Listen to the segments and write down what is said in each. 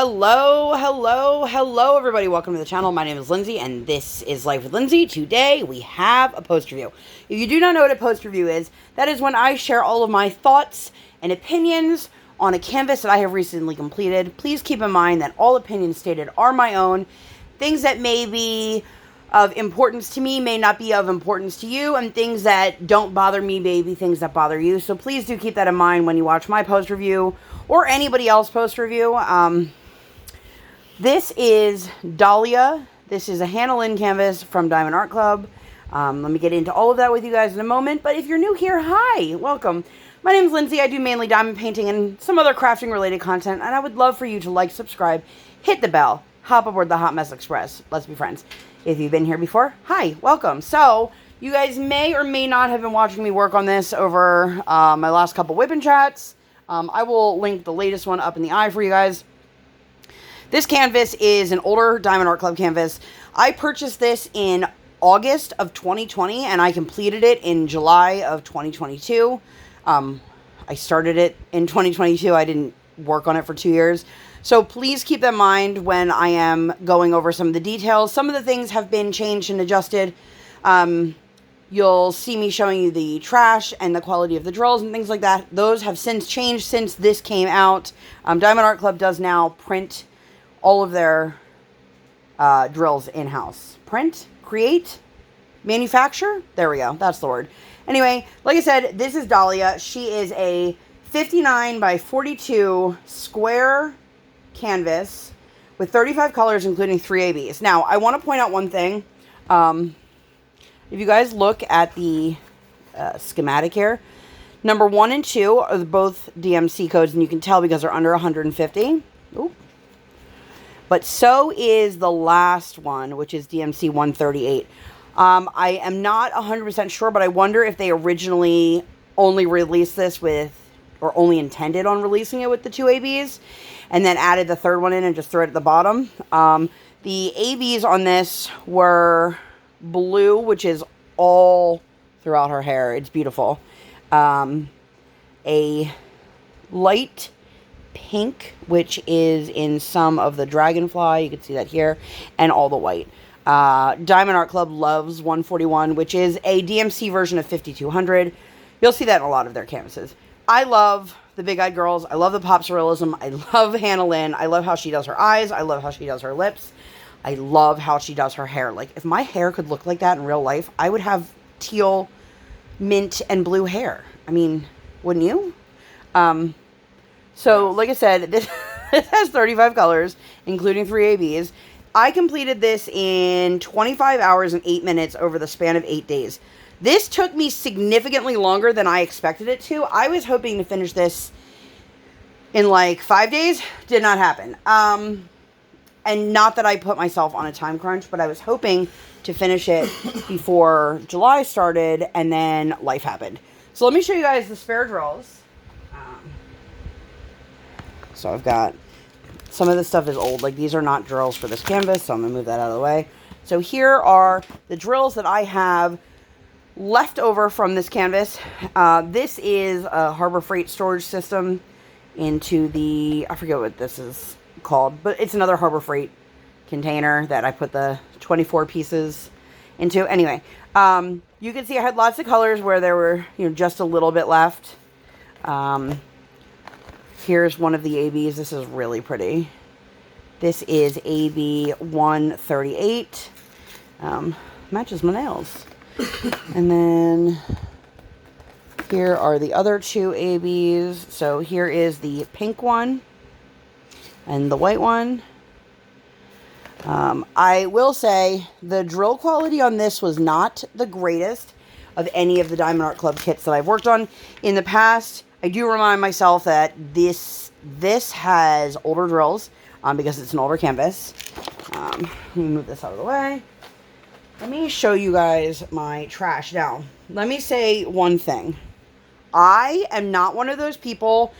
Hello, everybody. Welcome to the channel. My name is Lindsay, and this is Life with Lindsay. Today, we have a post review. If you do not know what a post review is, that is when I share all of my thoughts and opinions on a canvas that I have recently completed. Please keep in mind that all opinions stated are my own. Things that may be of importance to me may not be of importance to you, and things that don't bother me may be things that bother you. So please do keep that in mind when you watch my post review or anybody else post review. This is Dahlia. This is a Lynn canvas from Diamond Art Club. Let me get into all of that with you guys in a moment. But if you're new here, hi, welcome. My name is Lindsay. I do mainly diamond painting and some other crafting related content, and I would love for you to like, subscribe, hit the bell, hop aboard the Hot Mess Express. Let's be friends. If you've been here before, hi, welcome. So you guys may or may not have been watching me work on this over my last couple whipping chats. I will link the latest one up in the eye for you guys. This canvas is an older Diamond Art Club canvas. I purchased this in August of 2020, and I completed it in July of 2022. I started it in 2022. I didn't work on it for 2 years. So please keep that in mind when I am going over some of the details. Some of the things have been changed and adjusted. You'll see me showing you the trash and the quality of the drills and things like that. Those have since changed since this came out. Diamond Art Club does now print all of their drills in-house. Print, create, manufacture. There we go. That's the word. Anyway, like I said, this is Dahlia. She is a 59 by 42 square canvas with 35 colors, including 3 ABs. Now, I want to point out one thing. If you guys look at the schematic here, number 1 and 2 are both DMC codes, and you can tell because they're under 150. Ooh. But so is the last one, which is DMC 138. I am not 100% sure, but I wonder if they originally only released this with, or only intended on releasing it with the 2 ABs, and then added the third one in and just threw it at the bottom. The ABs on this were blue, which is all throughout her hair. It's beautiful. A light pink, which is in some of the dragonfly. You can see that here. And all the white. Diamond Art Club loves 141, which is a DMC version of 5200. You'll see that in a lot of their canvases. I love the Big Eyed Girls. I love the pop surrealism. I love Lynn. I love how she does her eyes. I love how she does her lips. I love how she does her hair. Like, if my hair could look like that in real life, I would have teal, mint, and blue hair. I mean, wouldn't you? So, like I said, this has 35 colors, including 3 ABs. I completed this in 25 hours and 8 minutes over the span of 8 days. This took me significantly longer than I expected it to. I was hoping to finish this in like 5 days. Did not happen. And not that I put myself on a time crunch, but I was hoping to finish it before July started, and then life happened. So let me show you guys the spare drills. So I've got, some of this stuff is old. Like, these are not drills for this canvas, so I'm going to move that out of the way. So here are the drills that I have left over from this canvas. This is a Harbor Freight storage system into the, I forget what this is called, but it's another Harbor Freight container that I put the 24 pieces into. Anyway, you can see I had lots of colors where there were, just a little bit left. Here's one of the ABs. This is really pretty. This is AB 138. Matches my nails. And then here are the other 2 ABs. So here is the pink one and the white one. I will say the drill quality on this was not the greatest of any of the Diamond Art Club kits that I've worked on in the past. I do remind myself that this has older drills because it's an older canvas. Let me move this out of the way. Let me show you guys my trash. Now, let me say one thing. I am not one of those people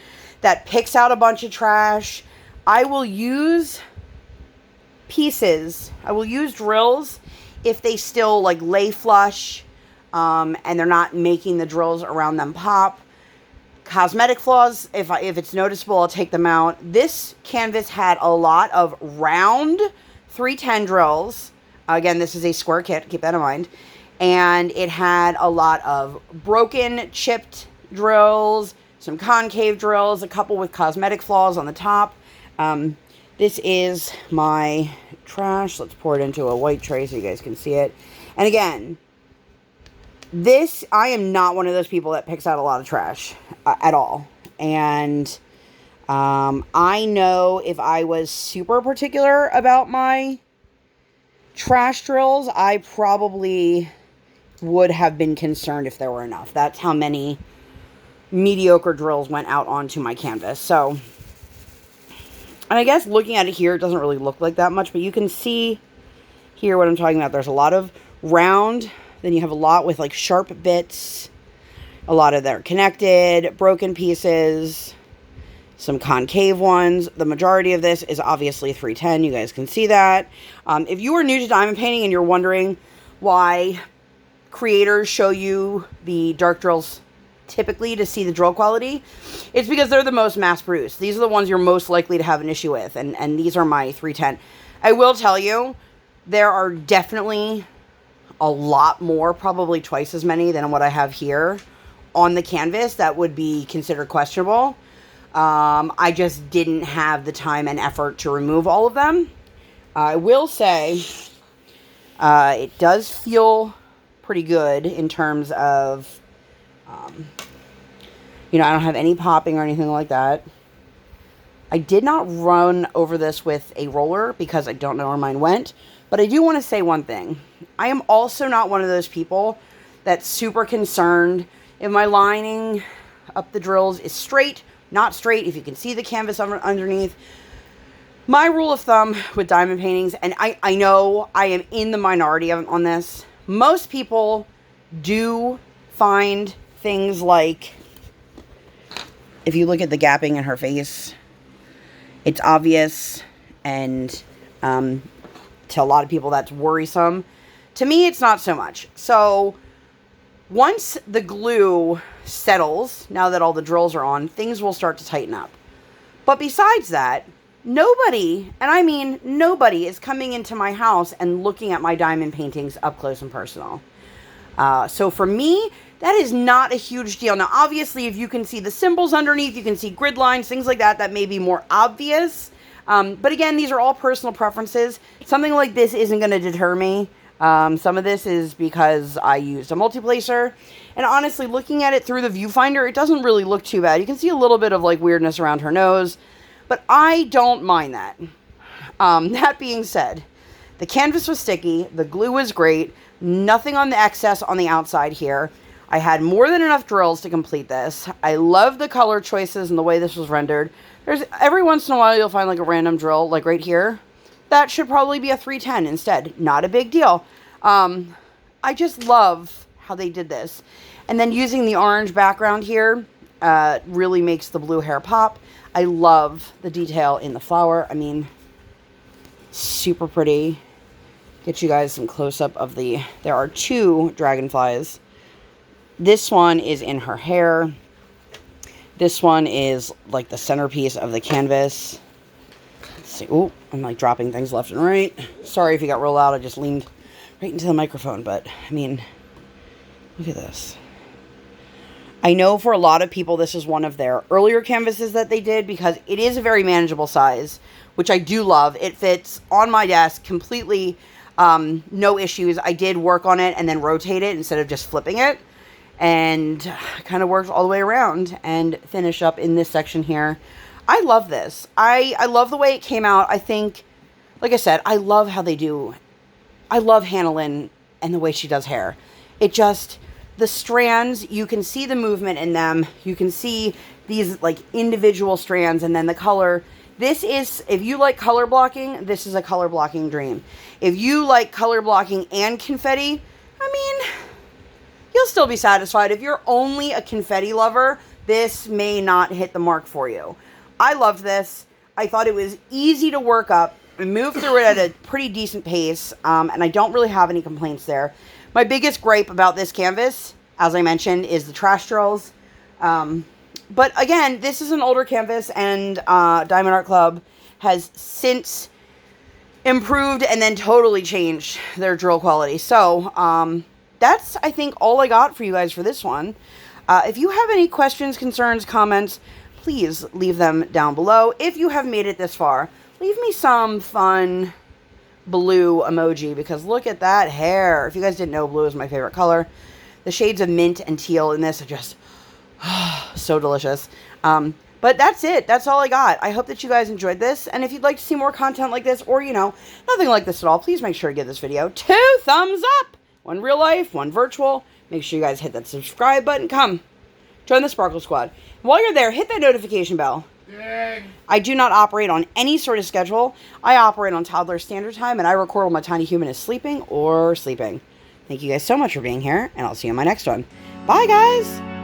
that picks out a bunch of trash. I will use pieces. I will use drills if they still like lay flush and they're not making the drills around them pop. cosmetic flaws, if it's noticeable, I'll take them out. This canvas had a lot of round 310 drills. Again, this is a square kit, keep that in mind. And it had a lot of broken, chipped drills, some concave drills, a couple with cosmetic flaws on the top. This is my trash. Let's pour it into a white tray so you guys can see it. And again, I am not one of those people that picks out a lot of trash at all. And I know if I was super particular about my trash drills, I probably would have been concerned if there were enough. That's how many mediocre drills went out onto my canvas. So, and I guess looking at it here, it doesn't really look like that much, but you can see here what I'm talking about. There's a lot of round, then you have a lot with like sharp bits, a lot of that are connected, broken pieces, some concave ones. The majority of this is obviously 310. You guys can see that. If you are new to diamond painting and you're wondering why creators show you the dark drills typically to see the drill quality, it's because they're the most mass produced. These are the ones you're most likely to have an issue with, and these are my 310. I will tell you, there are definitely a lot more, probably twice as many than what I have here on the canvas that would be considered questionable. I just didn't have the time and effort to remove all of them. I will say it does feel pretty good in terms of, you know, I don't have any popping or anything like that. I did not run over this with a roller because I don't know where mine went. But I do want to say one thing. I am also not one of those people that's super concerned if my lining up the drills is straight, not straight, if you can see the canvas underneath. My rule of thumb with diamond paintings, and I know I am in the minority on this, most people do find things like, if you look at the gapping in her face, it's obvious, and to a lot of people that's worrisome. To me, it's not so much. So once the glue settles, now that all the drills are on, things will start to tighten up. But besides that, nobody, and I mean nobody, is coming into my house and looking at my diamond paintings up close and personal. So for me, that is not a huge deal. Now, obviously, if you can see the symbols underneath, you can see grid lines, things like that, that may be more obvious. But again, these are all personal preferences. Something like this isn't going to deter me. Some of this is because I used a multi-placer. And honestly, looking at it through the viewfinder, it doesn't really look too bad. You can see a little bit of like weirdness around her nose. But I don't mind that. That being said, the canvas was sticky. The glue was great. Nothing on the excess on the outside here. I had more than enough drills to complete this. I love the color choices and the way this was rendered. There's every once in a while you'll find like a random drill, like right here. That should probably be a 310 instead. Not a big deal. I just love how they did this. And then using the orange background here really makes the blue hair pop. I love the detail in the flower. I mean, super pretty. Get you guys some close-up of the... There are 2 dragonflies. This one is in her hair. This one is like the centerpiece of the canvas. Let's see. Oh, I'm like dropping things left and right. Sorry if you got real loud. I just leaned right into the microphone. But, I mean, look at this. I know for a lot of people this is one of their earlier canvases that they did because it is a very manageable size, which I do love. It fits on my desk completely, no issues. I did work on it and then rotate it instead of just flipping it. And kind of worked all the way around and finish up in this section here. I love this. I love the way it came out. I think, like I said, I love how they do. I love Hannah Lynn and the way she does hair. It just, the strands, you can see the movement in them. You can see these like individual strands and then the color. This is, if you like color blocking, this is a color blocking dream. If you like color blocking and confetti, I mean... you'll still be satisfied. If you're only a confetti lover, this may not hit the mark for you. I loved this. I thought it was easy to work up. I moved through it at a pretty decent pace, and I don't really have any complaints there. My biggest gripe about this canvas, as I mentioned, is the trash drills. But again, this is an older canvas, and Diamond Art Club has since improved and then totally changed their drill quality. So that's, I think, all I got for you guys for this one. If you have any questions, concerns, comments, please leave them down below. If you have made it this far, leave me some fun blue emoji, because look at that hair. If you guys didn't know, blue is my favorite color. The shades of mint and teal in this are just so delicious. But that's it. That's all I got. I hope that you guys enjoyed this. And if you'd like to see more content like this, or, you know, nothing like this at all, please make sure to give this video 2 thumbs up. One real life, one virtual. Make sure you guys hit that subscribe button. Come, join the Sparkle Squad. While you're there, hit that notification bell. Dang. I do not operate on any sort of schedule. I operate on toddler standard time, and I record when my tiny human is sleeping or sleeping. Thank you guys so much for being here, and I'll see you in my next one. Bye, guys.